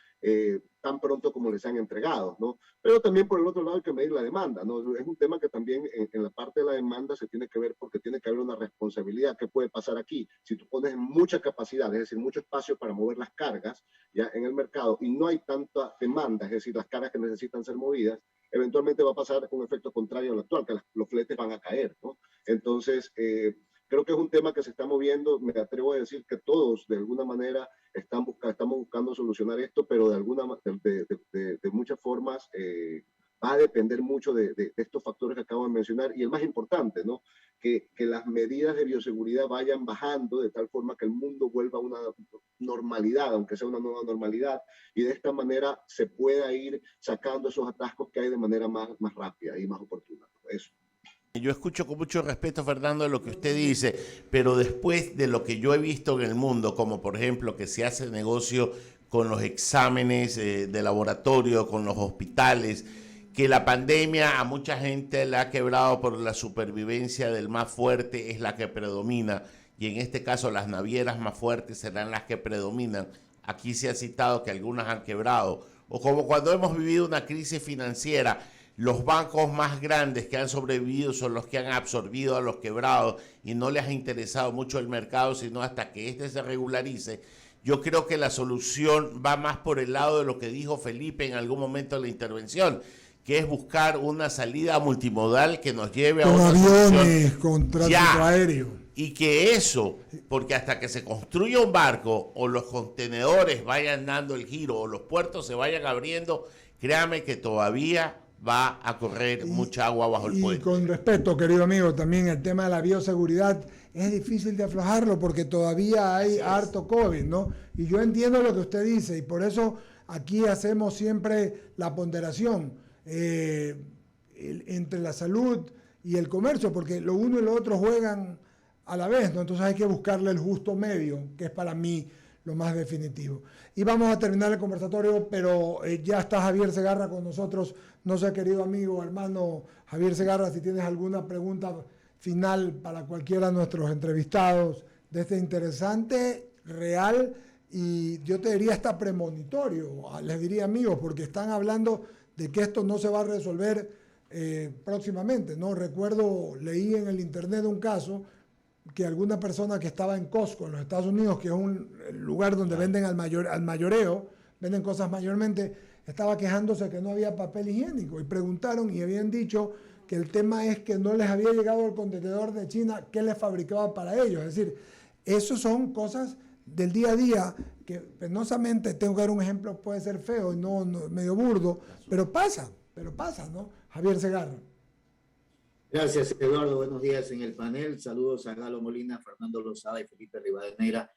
tan pronto como les han entregado, ¿no? Pero también por el otro lado hay que medir la demanda, ¿no? Es un tema que también en la parte de la demanda se tiene que ver, porque tiene que haber una responsabilidad. ¿Qué puede pasar aquí? Si tú pones mucha capacidad, es decir, mucho espacio para mover las cargas ya en el mercado, y no hay tanta demanda, es decir, las cargas que necesitan ser movidas, eventualmente va a pasar un efecto contrario al actual, que los fletes van a caer, ¿no? Entonces, creo que es un tema que se está moviendo. Me atrevo a decir que todos, de alguna manera, estamos buscando solucionar esto, pero de muchas formas va a depender mucho de estos factores que acabo de mencionar. Y el más importante, ¿no? Que las medidas de bioseguridad vayan bajando de tal forma que el mundo vuelva a una normalidad, aunque sea una nueva normalidad, y de esta manera se pueda ir sacando esos atascos que hay de manera más rápida y más oportuna. Eso. Yo escucho con mucho respeto, Fernando, lo que usted dice, pero después de lo que yo he visto en el mundo, como por ejemplo que se hace negocio con los exámenes de laboratorio, con los hospitales, que la pandemia a mucha gente la ha quebrado por la supervivencia del más fuerte, es la que predomina, y en este caso las navieras más fuertes serán las que predominan. Aquí se ha citado que algunas han quebrado, o como cuando hemos vivido una crisis financiera, los bancos más grandes que han sobrevivido son los que han absorbido a los quebrados y no les ha interesado mucho el mercado, sino hasta que este se regularice. Yo creo que la solución va más por el lado de lo que dijo Felipe en algún momento de la intervención, que es buscar una salida multimodal que nos lleve a una aviones, con tránsito aéreo. Y que eso, porque hasta que se construya un barco o los contenedores vayan dando el giro o los puertos se vayan abriendo, créame que todavía va a correr mucha agua bajo el puente. Y con respeto, querido amigo, también el tema de la bioseguridad es difícil de aflojarlo porque todavía hay harto COVID, ¿no? Y yo entiendo lo que usted dice y por eso aquí hacemos siempre la ponderación entre la salud y el comercio, porque lo uno y lo otro juegan a la vez, ¿no? Entonces hay que buscarle el justo medio, que es para mí lo más definitivo. Y vamos a terminar el conversatorio, pero ya está Javier Segarra con nosotros. No sé, querido amigo, hermano Javier Segarra, si tienes alguna pregunta final para cualquiera de nuestros entrevistados de este interesante, real y yo te diría hasta premonitorio, les diría amigos, porque están hablando de que esto no se va a resolver próximamente, ¿no? Recuerdo, leí en el internet un caso que alguna persona que estaba en Costco en los Estados Unidos, que es un lugar donde venden al mayoreo, venden cosas mayormente, estaba quejándose que no había papel higiénico y preguntaron y habían dicho que el tema es que no les había llegado el contenedor de China que les fabricaba para ellos. Es decir, eso son cosas del día a día que penosamente, tengo que dar un ejemplo, puede ser feo y no medio burdo, pero pasa, ¿no? Javier Segarra. Gracias, Eduardo. Buenos días en el panel. Saludos a Galo Molina, Fernando Lozada y Felipe Rivadeneira.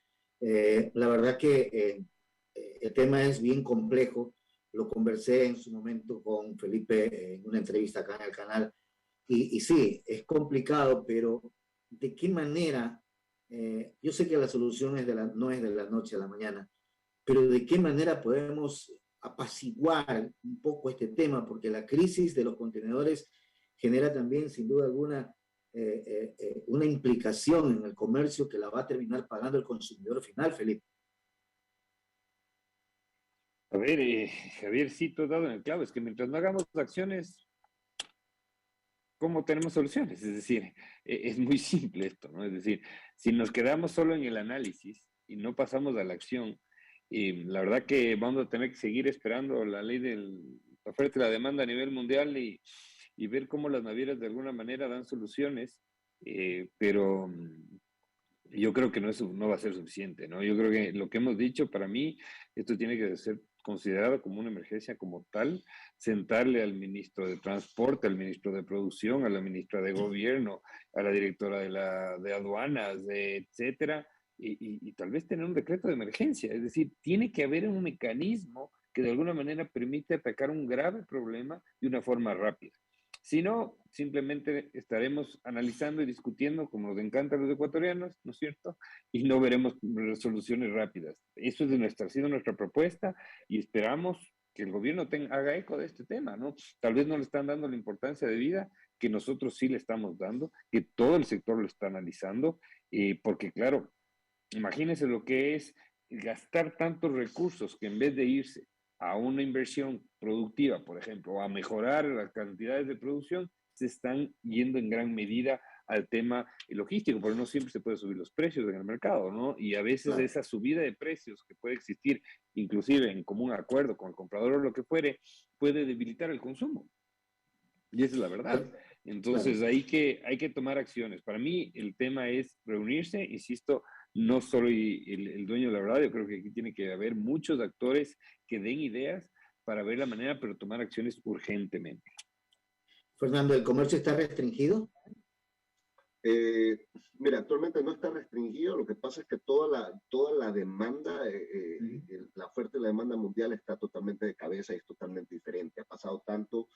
La verdad que el tema es bien complejo. Lo conversé en su momento con Felipe en una entrevista acá en el canal. Y sí, es complicado, pero ¿de qué manera? Yo sé que la solución no es de la noche a la mañana, pero ¿de qué manera podemos apaciguar un poco este tema? Porque la crisis de los contenedores genera también, sin duda alguna, una implicación en el comercio que la va a terminar pagando el consumidor final, Felipe. A ver, Javier, sí, tú has dado en el clavo, es que mientras no hagamos acciones, ¿cómo tenemos soluciones? Es decir, es muy simple esto, ¿no? Es decir, si nos quedamos solo en el análisis y no pasamos a la acción, la verdad que vamos a tener que seguir esperando la ley de la oferta y la demanda a nivel mundial y ver cómo las navieras de alguna manera dan soluciones, pero yo creo que no va a ser suficiente, ¿no? Yo creo que lo que hemos dicho, para mí, esto tiene que ser considerado como una emergencia como tal, sentarle al ministro de Transporte, al ministro de Producción, a la ministra de Gobierno, a la directora de aduanas, etcétera, y tal vez tener un decreto de emergencia. Es decir, tiene que haber un mecanismo que de alguna manera permite atacar un grave problema de una forma rápida. Si no, simplemente estaremos analizando y discutiendo como nos encanta a los ecuatorianos, ¿no es cierto? Y no veremos resoluciones rápidas. Eso ha sido nuestra propuesta y esperamos que el gobierno haga eco de este tema, ¿no? Tal vez no le están dando la importancia de vida que nosotros sí le estamos dando, que todo el sector lo está analizando, porque claro, imagínense lo que es gastar tantos recursos que en vez de irse a una inversión productiva, por ejemplo, o a mejorar las cantidades de producción, se están yendo en gran medida al tema logístico, porque no siempre se puede subir los precios en el mercado, ¿no? Y a veces claro, esa subida de precios que puede existir, inclusive en común acuerdo con el comprador o lo que fuere, puede debilitar el consumo. Y esa es la verdad. Entonces hay que tomar acciones. Para mí el tema es reunirse, insisto, no solo el dueño de la verdad, yo creo que aquí tiene que haber muchos actores que den ideas para ver la manera, pero tomar acciones urgentemente. Fernando, ¿el comercio está restringido? Mira, actualmente no está restringido, lo que pasa es que toda la demanda, la oferta y la demanda mundial está totalmente de cabeza y es totalmente diferente. Ha pasado tanto,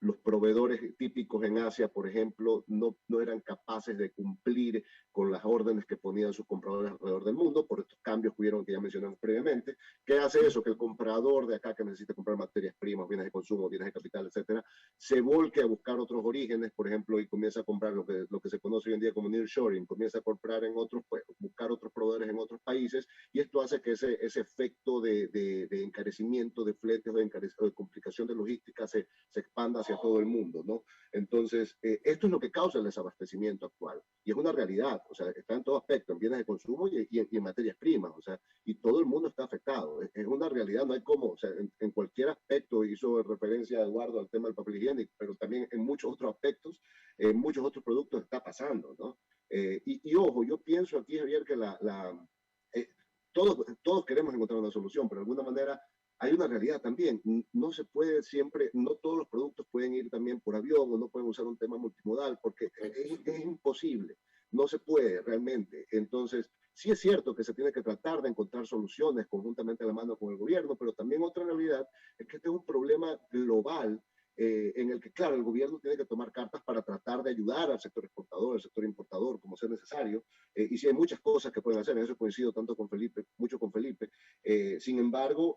los proveedores típicos en Asia, por ejemplo, no eran capaces de cumplir con las órdenes que ponían sus compradores alrededor del mundo, por estos cambios que ya mencionamos previamente. ¿Qué hace eso? Que el comprador de acá que necesita comprar materias primas, bienes de consumo, bienes de capital, etcétera, se volque a buscar otros orígenes, por ejemplo, y comienza a comprar lo que se conoce hoy en día como nearshoring, comienza a comprar en otros, pues, buscar otros proveedores en otros países, y esto hace que ese efecto de encarecimiento de fletes o de complicación de logística se expanda hacia todo el mundo, ¿no? Entonces, esto es lo que causa el desabastecimiento actual, y es una realidad, o sea, está en todo aspecto, en bienes de consumo y en materias primas, o sea, y todo el mundo está afectado, es una realidad, no hay cómo, o sea, en cualquier aspecto, hizo referencia a Eduardo al tema del papel higiénico, pero también en muchos otros aspectos, en muchos otros productos está pasando, ¿no? Y ojo, yo pienso aquí, Javier, que todos queremos encontrar una solución, pero de alguna manera hay una realidad también. No se puede siempre, no todos los productos pueden ir también por avión o no pueden usar un tema multimodal porque es imposible. No se puede realmente. Entonces, sí es cierto que se tiene que tratar de encontrar soluciones conjuntamente a la mano con el gobierno, pero también otra realidad es que este es un problema global en el que, claro, el gobierno tiene que tomar cartas para tratar de ayudar al sector exportador, al sector importador, como sea necesario, y sí hay muchas cosas que pueden hacer, en eso coincido tanto con Felipe, mucho con Felipe. Sin embargo,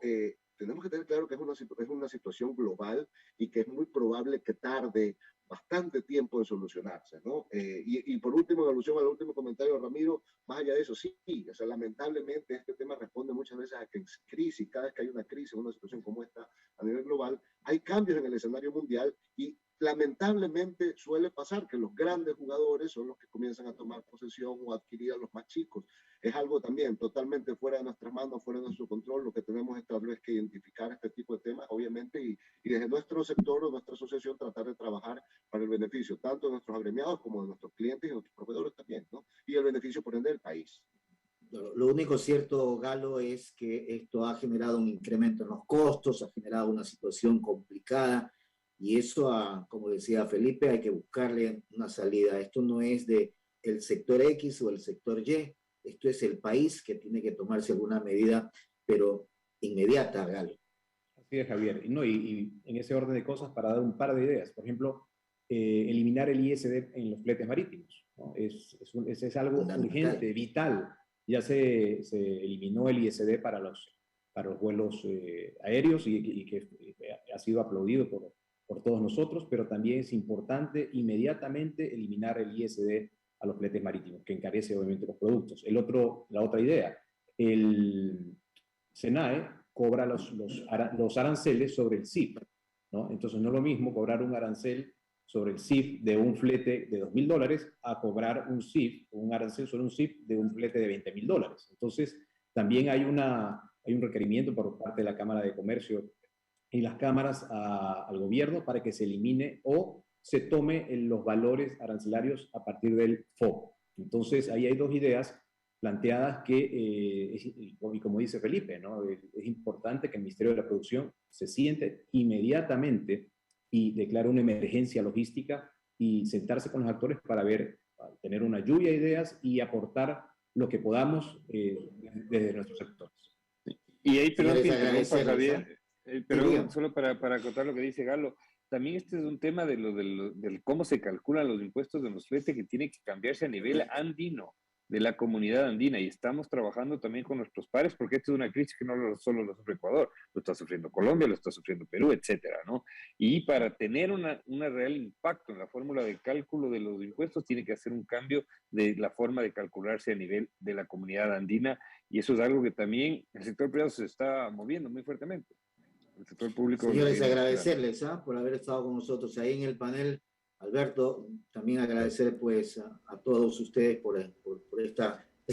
tenemos que tener claro que es una situación global y que es muy probable que tarde bastante tiempo en solucionarse, ¿no? Y por último, en alusión al último comentario de Ramiro, más allá de eso, sí, o sea, lamentablemente este tema responde muchas veces a que en crisis, cada vez que hay una crisis, una situación como esta a nivel global, hay cambios en el escenario mundial y lamentablemente suele pasar que los grandes jugadores son los que comienzan a tomar posesión o adquirir a los más chicos. Es algo también totalmente fuera de nuestras manos, fuera de nuestro control. Lo que tenemos es tal vez que identificar este tipo de temas, obviamente, y desde nuestro sector o nuestra asociación tratar de trabajar para el beneficio tanto de nuestros agremiados como de nuestros clientes y de nuestros proveedores también, ¿no? Y el beneficio, por ende, del país. Lo único cierto, Galo, es que esto ha generado un incremento en los costos, ha generado una situación complicada y eso, como decía Felipe, hay que buscarle una salida. Esto no es de el sector X o el sector Y, esto es el país que tiene que tomarse alguna medida, pero inmediata, Galo. Así es, Javier. No, y en ese orden de cosas, para dar un par de ideas, por ejemplo, eliminar el ISD en los fletes marítimos, ¿no? Es algo urgente, vital. Ya se eliminó el ISD para los vuelos aéreos y que ha sido aplaudido por todos nosotros, pero también es importante inmediatamente eliminar el ISD a los fletes marítimos, que encarece obviamente los productos. La otra idea, el SENAE cobra los aranceles sobre el CIF, ¿no? Entonces no es lo mismo cobrar un arancel sobre el CIF de un flete de $2,000 a cobrar un arancel sobre un CIF de un flete de $20,000. Entonces también hay un requerimiento por parte de la Cámara de Comercio y las cámaras al gobierno para que se elimine o se tome los valores arancelarios a partir del FOB. Entonces ahí hay dos ideas planteadas que, y como dice Felipe, ¿no? Es importante que el Ministerio de la Producción se siente inmediatamente y declare una emergencia logística y sentarse con los actores para tener una lluvia de ideas y aportar lo que podamos desde nuestros sectores. Y ahí, perdón, Javier, pero solo para acotar lo que dice Galo, también este es un tema del cómo se calculan los impuestos de los fletes que tiene que cambiarse a nivel andino, de la comunidad andina, y estamos trabajando también con nuestros pares, porque esta es una crisis que no solo lo sufre Ecuador, lo está sufriendo Colombia, lo está sufriendo Perú, etcétera, ¿no? Y para tener un real impacto en la fórmula de cálculo de los impuestos, tiene que hacer un cambio de la forma de calcularse a nivel de la comunidad andina, y eso es algo que también el sector privado se está moviendo muy fuertemente. El sector público... Señores, agradecerles por haber estado con nosotros ahí en el panel. Alberto, también agradecer pues a todos ustedes por este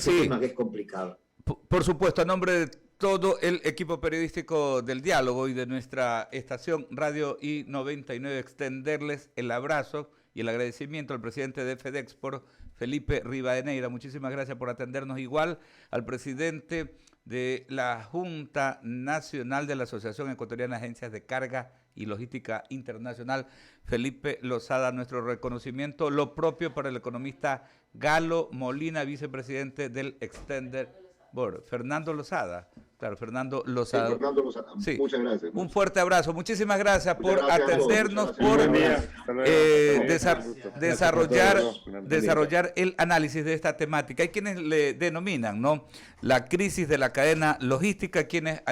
tema que es complicado. Por supuesto, a nombre de todo el equipo periodístico del Diálogo y de nuestra estación Radio I99, extenderles el abrazo y el agradecimiento al presidente de FedExport, Felipe Rivadeneira. Muchísimas gracias por atendernos. Igual al presidente de la Junta Nacional de la Asociación Ecuatoriana de Agencias de Carga y Logística Internacional, Felipe Lozada, nuestro reconocimiento. Lo propio para el economista Galo Molina, vicepresidente del Extender Fernando Lozada. Claro, Fernando Sí, Lozada. Fernando Lozada. Sí. Muchas gracias. Un fuerte abrazo. Muchísimas gracias Muchas por gracias a todos, atendernos, muchas gracias. por Buen día. Hasta luego. desarrollar el análisis de esta temática. Hay quienes le denominan, ¿no?, la crisis de la cadena logística, quienes